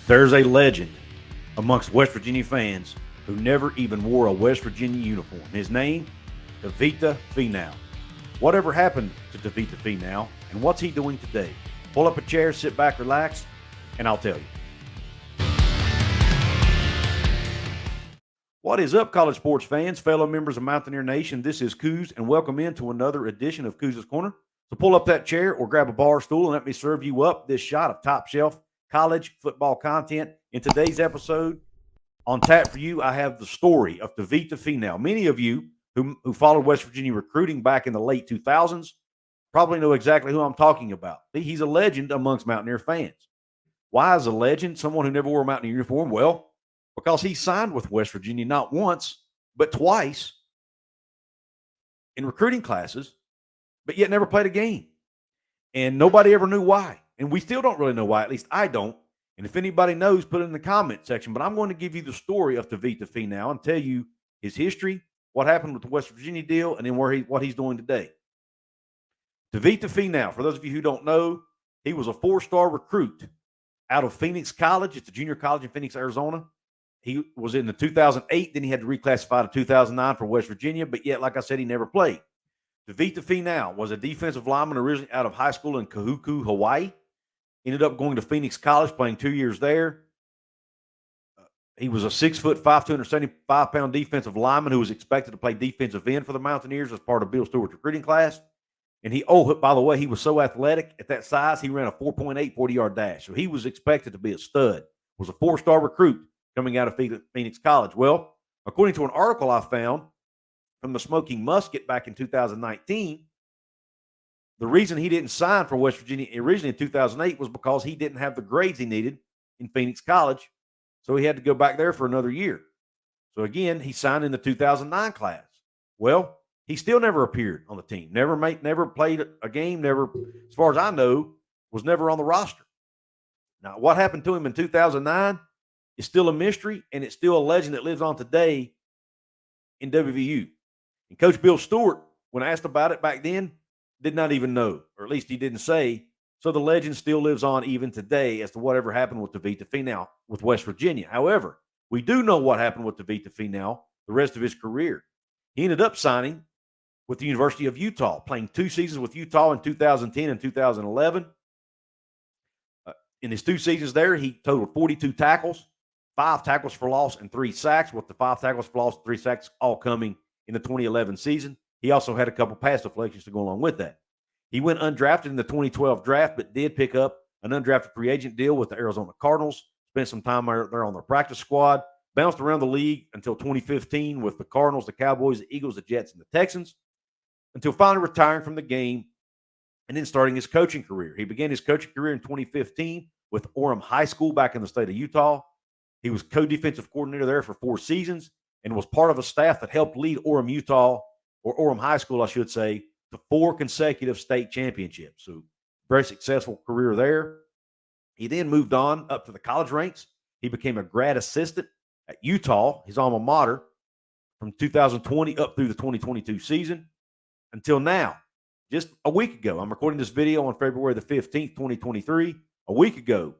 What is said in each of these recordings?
There's a legend amongst West Virginia fans who never even wore a West Virginia uniform. His name, Tevita Finau. Whatever happened to Tevita Finau, and what's he doing today? Pull up a chair, sit back, relax, and I'll tell you. What is up, college sports fans, fellow members of Mountaineer Nation? This is Couz, and welcome into another edition of Couz's Corner. So pull up that chair or grab a bar stool and let me serve you up this shot of top shelf college football content. In today's episode, on tap for you, I have the story of Tevita Finau. Many of you who followed West Virginia recruiting back in the late 2000s probably know exactly who I'm talking about. He's a legend amongst Mountaineer fans. Why is a legend someone who never wore a Mountaineer uniform? Well, because he signed with West Virginia not once, but twice in recruiting classes, but yet never played a game. And nobody ever knew why. And we still don't really know why. At least I don't. And if anybody knows, put it in the comment section. But I'm going to give you the story of Tevita Finau and tell you his history, what happened with the West Virginia deal, and then what he's doing today. Tevita Finau, for those of you who don't know, he was a four-star recruit out of Phoenix College. It's a junior college in Phoenix, Arizona. He was in the 2008. Then he had to reclassify to 2009 for West Virginia. But yet, like I said, he never played. Tevita Finau was a defensive lineman originally out of high school in Couz, Hawaii. Ended up going to Phoenix College, playing 2 years there. He was a 6'5", 275-pound defensive lineman who was expected to play defensive end for the Mountaineers as part of Bill Stewart's recruiting class. And by the way, he was so athletic at that size, he ran a 4.8 40-yard dash. So he was expected to be a stud. Was a four-star recruit coming out of Phoenix College. Well, according to an article I found from the Smoking Musket back in 2019, the reason he didn't sign for West Virginia originally in 2008 was because he didn't have the grades he needed in Phoenix College, so he had to go back there for another year. So again, he signed in the 2009 class. Well, he still never appeared on the team. Never played a game. Never, as far as I know, was never on the roster. Now, what happened to him in 2009 is still a mystery, and it's still a legend that lives on today in WVU. And Coach Bill Stewart, when asked about it back then, did not even know, or at least he didn't say. So the legend still lives on even today as to whatever happened with Tevita Finau with West Virginia. However, we do know what happened with Tevita Finau the rest of his career. He ended up signing with the University of Utah, playing 2 seasons with Utah in 2010 and 2011. In his 2 seasons there, he totaled 42 tackles, 5 tackles for loss, and 3 sacks, with the 5 tackles for loss and 3 sacks all coming in the 2011 season. He also had a couple pass deflections to go along with that. He went undrafted in the 2012 draft, but did pick up an undrafted free agent deal with the Arizona Cardinals, spent some time there on their practice squad, bounced around the league until 2015 with the Cardinals, the Cowboys, the Eagles, the Jets, and the Texans, until finally retiring from the game and then starting his coaching career. He began his coaching career in 2015 with Orem High School back in the state of Utah. He was co-defensive coordinator there for 4 seasons and was part of a staff that helped lead Orem High School, I should say, to 4 consecutive state championships. So very successful career there. He then moved on up to the college ranks. He became a grad assistant at Utah, his alma mater, from 2020 up through the 2022 season until now. Just a week ago, I'm recording this video on February the 15th, 2023. A week ago,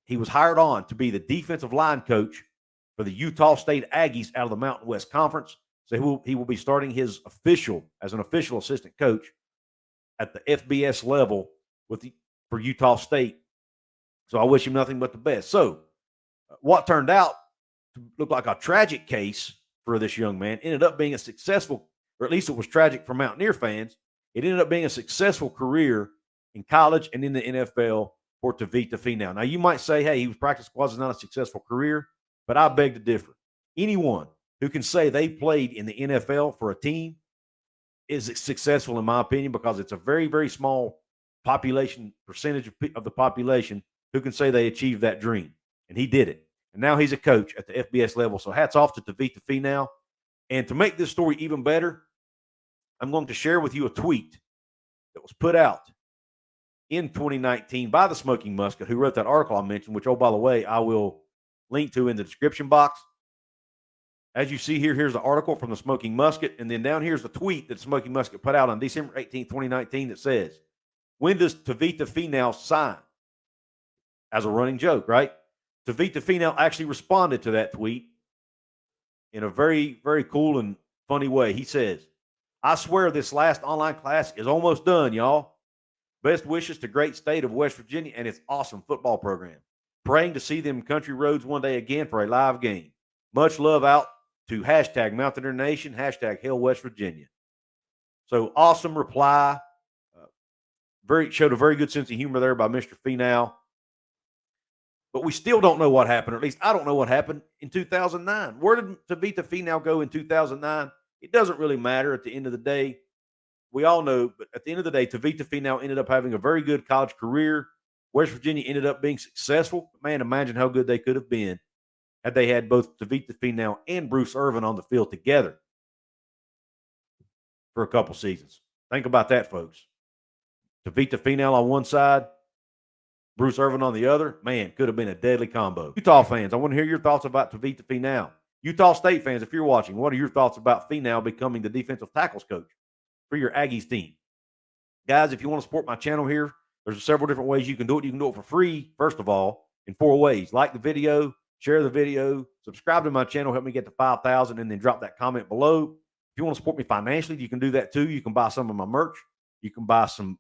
he was hired on to be the defensive line coach for the Utah State Aggies out of the Mountain West Conference. So he will be starting as an official assistant coach at the FBS level for Utah State. So I wish him nothing but the best. So what turned out to look like a tragic case for this young man ended up being a successful, or at least it was tragic for Mountaineer fans. It ended up being a successful career in college and in the NFL for Tevita Finau. Now you might say, hey, he was practice squads is not a successful career, but I beg to differ. Anyone who can say they played in the NFL for a team is successful, in my opinion, because it's a very, very small percentage of the population who can say they achieved that dream. And he did it. And now he's a coach at the FBS level. So hats off to Tevita Finau. And to make this story even better, I'm going to share with you a tweet that was put out in 2019 by the Smoking Musket, who wrote that article I mentioned, which, oh, by the way, I will link to in the description box. As you see here, here's the article from the Smoking Musket, and then down here's the tweet that Smoking Musket put out on December 18, 2019 that says, when does Tevita Finau sign? As a running joke, right? Tevita Finau actually responded to that tweet in a very, very cool and funny way. He says, I swear this last online class is almost done, y'all. Best wishes to great state of West Virginia and its awesome football program. Praying to see them country roads one day again for a live game. Much love out to hashtag Mountaineer Nation, hashtag Hail West Virginia. So awesome reply. Showed a very good sense of humor there by Mr. Finau. But we still don't know what happened, or at least I don't know what happened in 2009. Where did Tevita Finau go in 2009? It doesn't really matter at the end of the day. We all know, but at the end of the day, Tevita Finau ended up having a very good college career. West Virginia ended up being successful. Man, imagine how good they could have been had they had both Tevita Finau and Bruce Irvin on the field together for a couple seasons. Think about that, folks. Tevita Finau on one side, Bruce Irvin on the other. Man, could have been a deadly combo. Utah fans, I want to hear your thoughts about Tevita Finau. Utah State fans, if you're watching, what are your thoughts about Finau becoming the defensive tackles coach for your Aggies team? Guys, if you want to support my channel here, there's several different ways you can do it. You can do it for free, first of all, in 4 ways. Like the video, share the video, subscribe to my channel, help me get to 5,000, and then drop that comment below. If you want to support me financially, you can do that too. You can buy some of my merch. You can buy some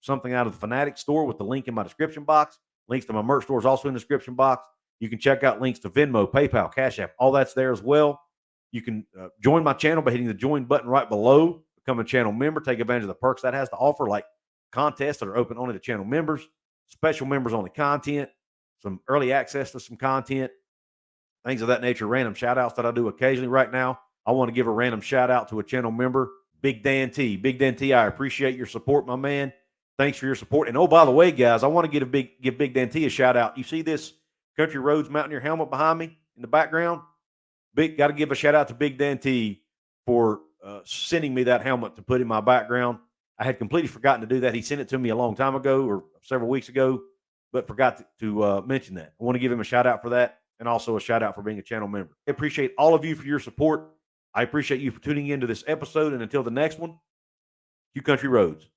something out of the Fanatic store with the link in my description box. Links to my merch store is also in the description box. You can check out links to Venmo, PayPal, Cash App. All that's there as well. You can join my channel by hitting the join button right below. Become a channel member. Take advantage of the perks that has to offer, like contests that are open only to channel members, special members only content, some early access to some content, things of that nature, random shout outs that I do occasionally. Right now, I want to give a random shout out to a channel member, Big Dan T. Big Dan T, I appreciate your support, my man. Thanks for your support. And oh, by the way, guys, I want to give Big Dan T a shout out. You see this Country Roads Mountaineer helmet behind me in the background? Got to give a shout out to Big Dan T for sending me that helmet to put in my background. I had completely forgotten to do that. He sent it to me a long time ago or several weeks ago, but forgot to mention that. I want to give him a shout out for that, and also a shout out for being a channel member. I appreciate all of you for your support. I appreciate you for tuning into this episode, and until the next one, you Country Roads.